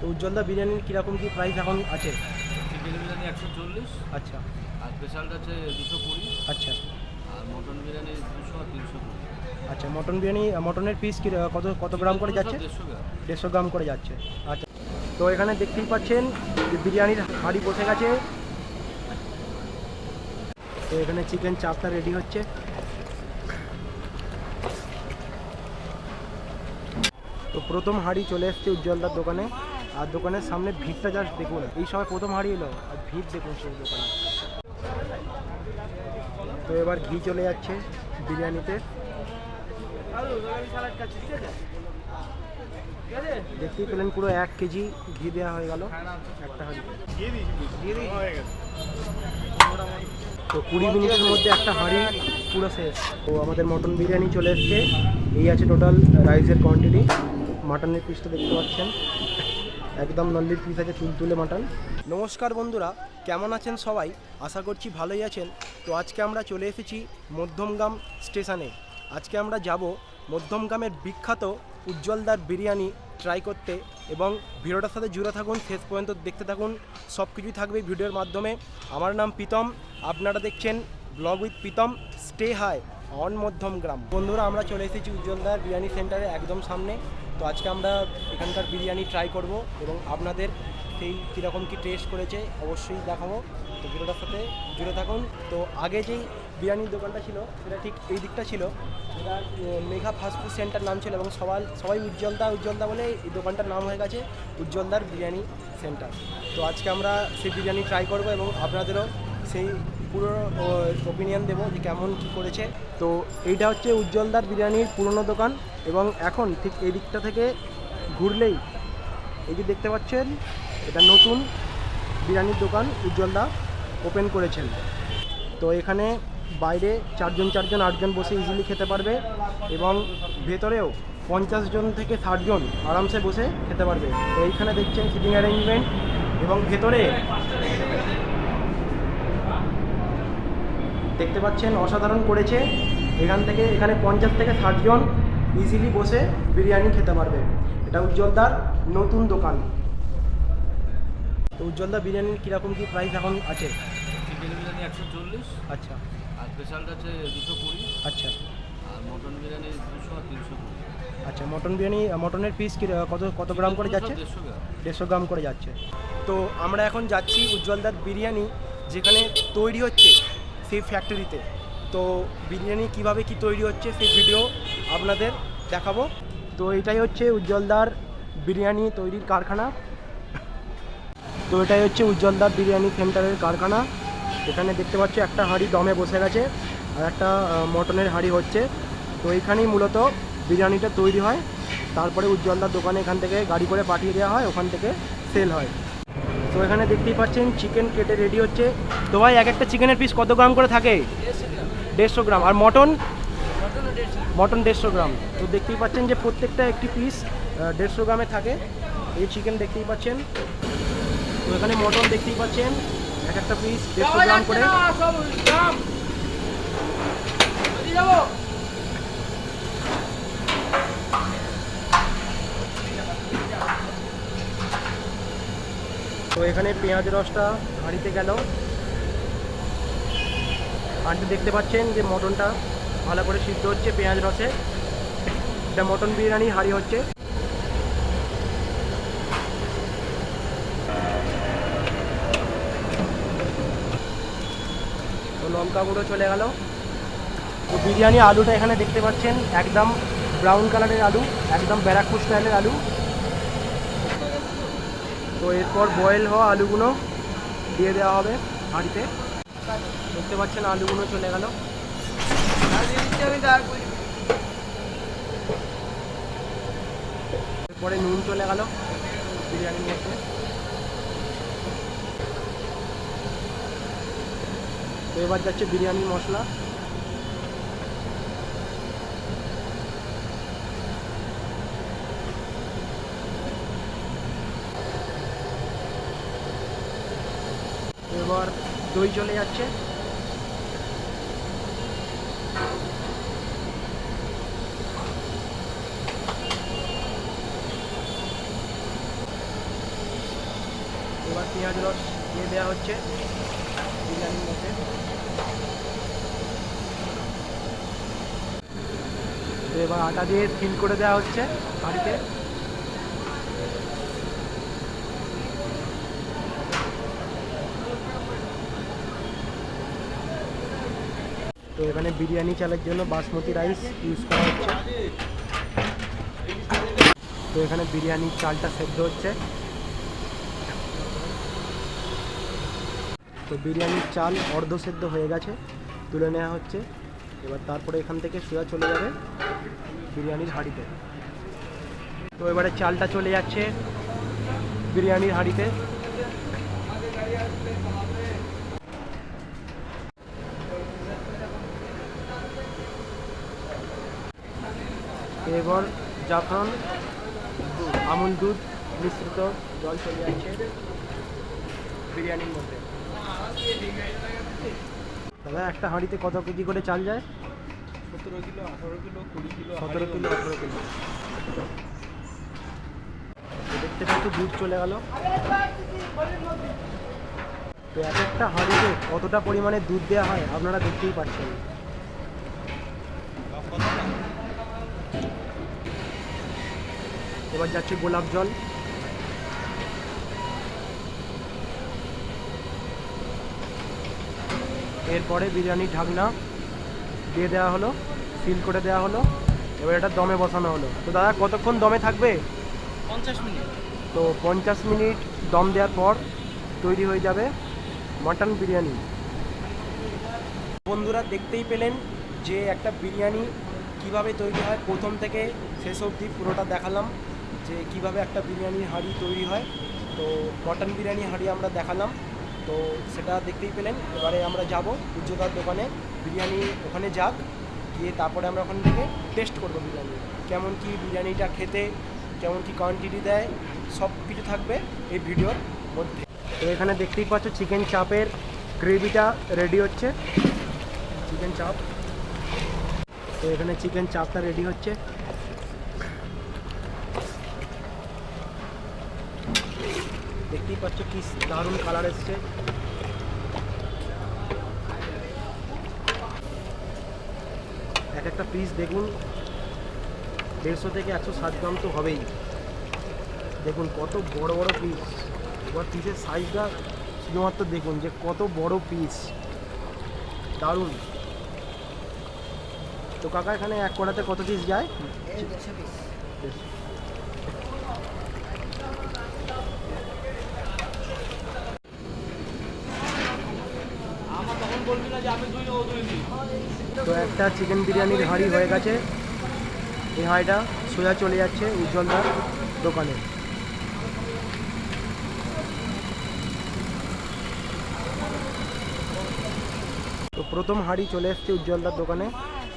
তো উজ্জ্বলদা বিরিয়ানির কীরকম কী প্রাইস এখন আছে? চিকেন বিরিয়ানি 140, আচ্ছা আর স্পেশালটা আছে 220, আচ্ছা আর মটন বিরিয়ানি 200 আর 320। আচ্ছা মটন বিরিয়ানি মটনের পিস কি কত কত গ্রাম করে যাচ্ছে? 150 গ্রাম। 150 গ্রাম করে যাচ্ছে। আচ্ছা, তো এখানে দেখতেই পাচ্ছেন যে বিরিয়ানির হাঁড়ি বসে গেছে। তো এখানে চিকেন চাপটা রেডি হচ্ছে। তো প্রথম হাঁড়ি চলে এসছে উজ্জ্বলদার দোকানে, আর দোকানের সামনে ভিড়টা জাস্ট দেখুন। এই সময় প্রথম হাঁড়ি এলো আর ভিড় দেখুন সেই দোকানে। তো এবার ঘি চলে যাচ্ছে বিরিয়ানিতে। দেখতেই পেলেন পুরো 1 কেজি ঘি দেওয়া হয়ে গেল একটা হাঁড়ি। তো 20 মিনিটের মধ্যে একটা হাঁড়ি পুরো শেষ। তো আমাদের মটন বিরিয়ানি চলে এসছে। এই আছে টোটাল রাইসের কোয়ান্টিটি। মাটনের পিসটা দেখতে পাচ্ছেন, একদম নল্লির পিস আছে, তুলতুলে মাটন। নমস্কার বন্ধুরা, কেমন আছেন সবাই? আশা করছি ভালোই আছেন। তো আজকে আমরা চলে এসেছি মধ্যমগ্রাম স্টেশনে। আজকে আমরা যাব মধ্যমগ্রামের বিখ্যাত উজ্জ্বলদার বিরিয়ানি ট্রাই করতে, এবং ভিডিওটার সাথে জুড়ে থাকুন, শেষ পর্যন্ত দেখতে থাকুন। সব কিছুই থাকবে ভিডিওর মাধ্যমে। আমার নাম প্রীতম, আপনারা দেখছেন blog with Pritam. Stay high on Madhyamgram. বন্ধুরা, আমরা চলে এসেছি উজ্জ্বলদার বিরিয়ানি সেন্টারে একদম সামনে। তো আজকে আমরা এখানকার বিরিয়ানি ট্রাই করব এবং আপনাদের সেই কীরকম কী টেস্ট করেছে অবশ্যই দেখাবো। তো ভিডিওটার সাথে জুড়ে থাকুন। তো আগে যেই বিরিয়ানির দোকানটা ছিল সেটা ঠিক এই দিকটা ছিল, সেটা মেঘা ফাস্টফুড সেন্টার নাম ছিল, এবং সবাই উজ্জ্বলদা বলে এই দোকানটার নাম হয়ে গেছে উজ্জ্বলদার বিরিয়ানি সেন্টার। তো আজকে আমরা সেই বিরিয়ানি ট্রাই করব এবং আপনাদেরও সেই পুরো ওপিনিয়ন দেবো যে কেমন কী করেছে। তো এইটা হচ্ছে উজ্জ্বলদার বিরিয়ানির পুরনো দোকান, এবং এখন ঠিক এই দিকটা থেকে ঘুরলেই এই যে দেখতে পাচ্ছেন, এটা নতুন বিরিয়ানির দোকান উজ্জ্বলদা ওপেন করেছেন। তো এখানে বাইরে 4 জন 8 জন বসে ইজিলি খেতে পারবে, এবং ভেতরেও 50 জন থেকে 60 জন আরামসে বসে খেতে পারবে। তো এইখানে দেখছেন সিটিং অ্যারেঞ্জমেন্ট, এবং ভেতরে দেখতে পাচ্ছেন অসাধারণ করেছে। এখানে 50 থেকে 60 জন ইজিলি বসে বিরিয়ানি খেতে পারবে। এটা উজ্জ্বলদার নতুন দোকান। তো উজ্জ্বলদা বিরিয়ানির কীরকম কী প্রাইস এখন আছে? চিকেন বিরিয়ানি 140, আচ্ছা আর স্পেশালটা আছে 220, আচ্ছা আর মটন বিরিয়ানি 200 আর 320। আচ্ছা মটনের পিস কি কত কত গ্রাম করে যাচ্ছে? 150 গ্রাম। 150 গ্রাম করে যাচ্ছে। তো আমরা এখন যাচ্ছি উজ্জ্বলদার বিরিয়ানি যেখানে তৈরি হচ্ছে সেই ফ্যাক্টরিতে। তো বিরিয়ানি কিভাবে কি তৈরি হচ্ছে সেই ভিডিও আপনাদের দেখাবো। তো এটাই হচ্ছে উজ্জ্বলদার বিরিয়ানি তৈরির কারখানা। তো এটাই হচ্ছে উজ্জ্বলদার বিরিয়ানি সেন্টারের কারখানা। এখানে দেখতে পাচ্ছি একটা হাঁড়ি দমে বসে গেছে, আর একটা মটনের হাঁড়ি হচ্ছে। তো এইখানেই মূলত বিরিয়ানিটা তৈরি হয়, তারপরে উজ্জ্বলদার দোকানে এখান থেকে গাড়ি করে পাঠিয়ে দেওয়া হয়, ওখান থেকে সেল হয়। তো এখানে দেখতেই পাচ্ছেন চিকেন কেটে রেডি হচ্ছে। তো ভাই, এক একটা চিকেনের পিস কত গ্রাম করে থাকে? 150 গ্রাম। আর মটন? মটন 150 গ্রাম। তো দেখতেই পাচ্ছেন যে প্রত্যেকটা একটি পিস 150 গ্রামে থাকে। এই চিকেন দেখতেই পাচ্ছেন। তো এখানে মটন দেখতেই পাচ্ছেন এক একটা পিস 150 গ্রাম করে। তো এখানে পেঁয়াজ রসটা হাঁড়িতে গেল। হাঁড়িতে দেখতে পাচ্ছেন যে মটনটা ভালো করে সিদ্ধ হচ্ছে পেঁয়াজ রসে। এটা মটন বিরিয়ানি হাঁড়ি হচ্ছে। তো লঙ্কা গুঁড়ো চলে গেল। তো বিরিয়ানি আলুটা এখানে দেখতে পাচ্ছেন একদম ব্রাউন কালারের আলু, একদম ব্যারাকপুর স্টাইলের আলু। তো এরপর বয়েল হওয়া আলুগুলো দিয়ে দেওয়া হবে হাঁড়িতে। দেখতে পাচ্ছেন আলুগুলো চলে গেল। এরপরে নুন চলে গেল বিরিয়ানির মধ্যে। তো এবার যাচ্ছে বিরিয়ানির মশলা। এবার দই চলে যাচ্ছে। এবার পেঁয়াজ রস দিয়ে দেওয়া হচ্ছে বিরিয়ানির মধ্যে। তো এবার আটা দিয়ে ফিল করে দেওয়া হচ্ছে হাঁড়িতে। তো এখানে বিরিয়ানি চালের জন্য বাসমতি রাইস ইউজ করা হচ্ছে। তো এখানে বিরিয়ানির চালটা সেদ্ধ হচ্ছে। তো বিরিয়ানির চাল অর্ধ সেদ্ধ হয়ে গেছে, তুলে নেওয়া হচ্ছে। এবার তারপরে এখান থেকে সোজা চলে যাবে বিরিয়ানির হাঁড়িতে। তো এবারে চালটা চলে যাচ্ছে বিরিয়ানির হাঁড়িতে। এবার জাফরান, আমুল দুধ মিশ্রিত জল চলে যাচ্ছে বিরিয়ানির মধ্যে। দাদা একটা হাঁড়িতে কত কেজি করে চাল যায়? 17 kilo, 18 kilo, 20 kilo, 17 kilo, 18 kilo. দেখতে পাচ্ছ দুধ চলে গেল। তো এক একটা হাঁড়িতে কতটা পরিমাণে দুধ দেওয়া হয় আপনারা দেখতেই পাচ্ছেন। এবার যাচ্ছে গোলাপ জল। এরপরে বিরিয়ানির ঢাকনা দিয়ে দেওয়া হলো, সিল করে দেওয়া হলো। এবার এটা দমে বসানো হলো। তো দাদা কতক্ষণ দমে থাকবে? 50 মিনিট। তো 50 মিনিট দম দেওয়ার পর তৈরি হয়ে যাবে মাটন বিরিয়ানি। বন্ধুরা দেখতেই পেলেন যে একটা বিরিয়ানি কিভাবে তৈরি হয়, প্রথম থেকে শেষ অবধি পুরোটা দেখালাম যে কিভাবে একটা বিরিয়ানির হাঁড়ি তৈরি হয়। তো মটন বিরিয়ানি হাঁড়ি আমরা দেখালাম, তো সেটা দেখতেই পেলেন। এবারে আমরা যাব উজ্জ্বলার দোকানে, বিরিয়ানি ওখানে যাক, গিয়ে তারপরে আমরা ওখান থেকে টেস্ট করবো বিরিয়ানি কেমন কি, বিরিয়ানিটা খেতে কেমন কি কোয়ান্টিটি দেয়, সব কিছু থাকবে এই ভিডিওর মধ্যে। তো এখানে দেখতেই পাচ্ছ চিকেন চাপের গ্রেভিটা রেডি হচ্ছে, চিকেন চাপ। তো এখানে চিকেন চাপটা রেডি হচ্ছে। দেখতেই পাচ্ছ কি দারুণ কালার এসছে। এক একটা পিস দেখুন 150 থেকে 160 গ্রাম তো হবেই। দেখুন কত বড় বড় পিস। এবার পিসের সাইজটা শুধুমাত্র দেখুন যে কত বড় পিস, দারুণ। তো কাকা এখানে এক কড়াতে কত পিস যায়? 150 পিস। আমার তখন বলবি না যে আমি দুই না ও দুই দিই। তো একটা চিকেন বিরিয়ানির হাঁড়ি হয়ে গেছে। এই হাঁড়িটা সোজা চলে যাচ্ছে উজ্জ্বলদার দোকানে। তো প্রথম হাঁড়ি চলে এসছে উজ্জ্বলদার দোকানে।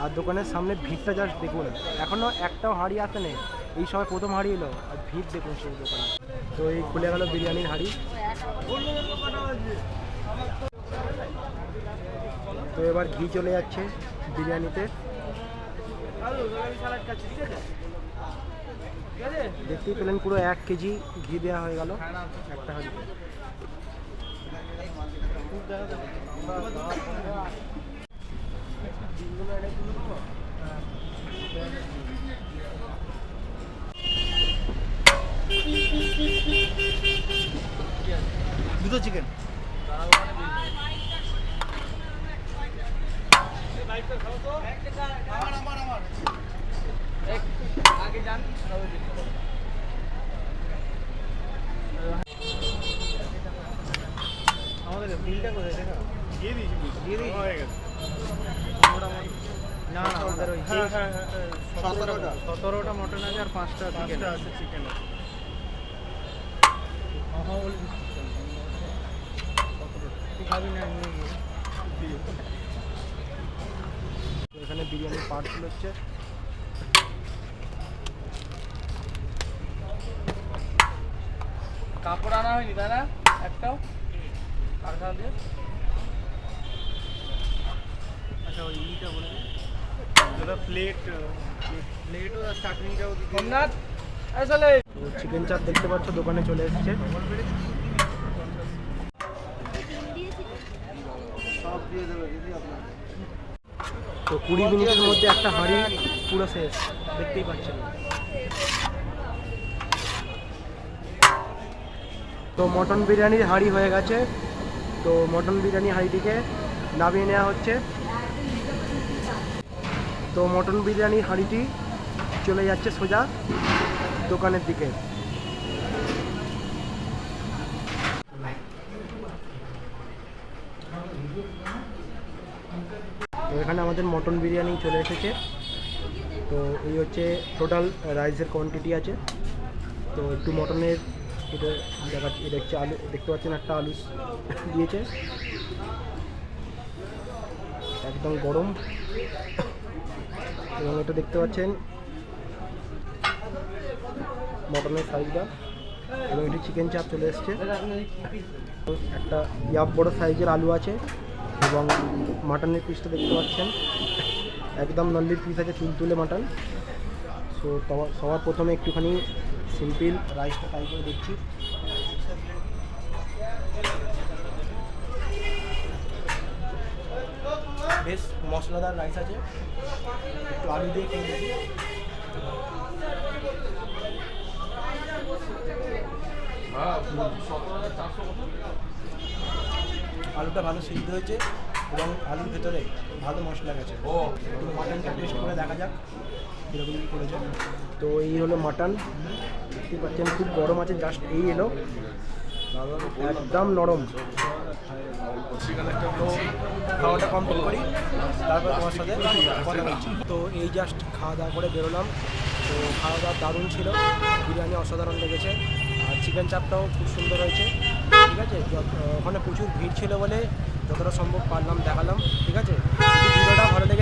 আর দোকানের সামনে ভিড়টা জাস্ট দেখুন, এখনও একটাও হাঁড়ি আসে নেই, এই সময় প্রথম হাঁড়ি এলো আর ভিড় দেখুন সেই দোকানে। তো এই খুলে গেল বিরিয়ানির হাঁড়ি। তো এবার ঘি চলে যাচ্ছে বিরিয়ানিতে। দেখতেই পেলেন পুরো 1 কেজি ঘি দেওয়া হয়ে গেল একটা হাঁড়িতে। দুটো চিকেন। আগে যান আমাদের বিলটা কোথায় দেখা? দিয়ে দিয়েছি, দিয়ে দিয়েছি? হয়ে গেছে। মোটামুটি না না আমাদের ওই 17টা মটন আছে আর 5টা চিকেন আছে, চিকেন আছে। তুই খাবি না নিয়ে গিয়ে। তো এখানে বিরিয়ানির পার্সেল হচ্ছে। কাপড় আনা হয়নি তাই না একটাও কারখানা দিয়ে? আচ্ছা ওই ইটা বলে দিন। দাদা প্লেটও আর চাটনিটাও দিতে। সোমনাথ আসলে চিকেন চাপ দেখতে পাচ্ছ দোকানে চলে এসেছে। তো 20 মিনিটের মধ্যে একটা হাঁড়ি পুরো শেষ, দেখতেই পাচ্ছেন। তো মটন বিরিয়ানির হাঁড়ি হয়ে গেছে। তো মটন বিরিয়ানি হাঁড়িটিকে নামিয়ে নেওয়া হচ্ছে। তো মটন বিরিয়ানি হাঁড়িটি চলে যাচ্ছে সোজা দোকানের দিকে। তো এখানে আমাদের মটন বিরিয়ানি চলে এসেছে। তো এই হচ্ছে টোটাল রাইসের কোয়ান্টিটি আছে। তো একটু মটনের এটা দেখাচ্ছি, এটা হচ্ছে আলু, দেখতে পাচ্ছেন একটা আলু দিয়েছে, একদম গরম। এবং এটা দেখতে পাচ্ছেন মটনের সাইজটা, এবং এটি চিকেন চাপ চলে এসছে। একটা ইয়াব বড় সাইজের আলু আছে, এবং মাটনের পিসটা দেখতে পাচ্ছেন একদম নল্লির পিস আছে, তুলতুলে মাটন। সো সবার প্রথমে একটুখানি সিম্পল রাইসটা ট্রাই করে দেখছি। বেশ মশলাদার রাইস আছে, একটু আলু দিয়ে খেয়ে দেখি। আলুটা ভালো সিদ্ধ হয়েছে, এবং আলুর ভেতরে ভালো মশলা গেছে। একটু মাটনটা টেস্ট করে দেখা যাক কীরকম কী করেছে। তো এই হলো মাটন, দেখতে পাচ্ছেন খুব গরম আছে, জাস্ট এই এলো, একদম নরম। তো খাওয়াটা কমপ্লিট করি, তারপর তোমার সাথে কথা বলছি। তো এই জাস্ট খাওয়া দাওয়া করে বেরোলাম। তো খাওয়া দাওয়া দারুণ ছিল, বিরিয়ানি অসাধারণ লেগেছে, আর চিকেন চাপটাও খুব সুন্দর হয়েছে। ঠিক আছে, ওখানে প্রচুর ভিড় ছিল বলে যতটা সম্ভব পারলাম দেখালাম। ঠিক আছে, ভিডিওটা ভালো লেগে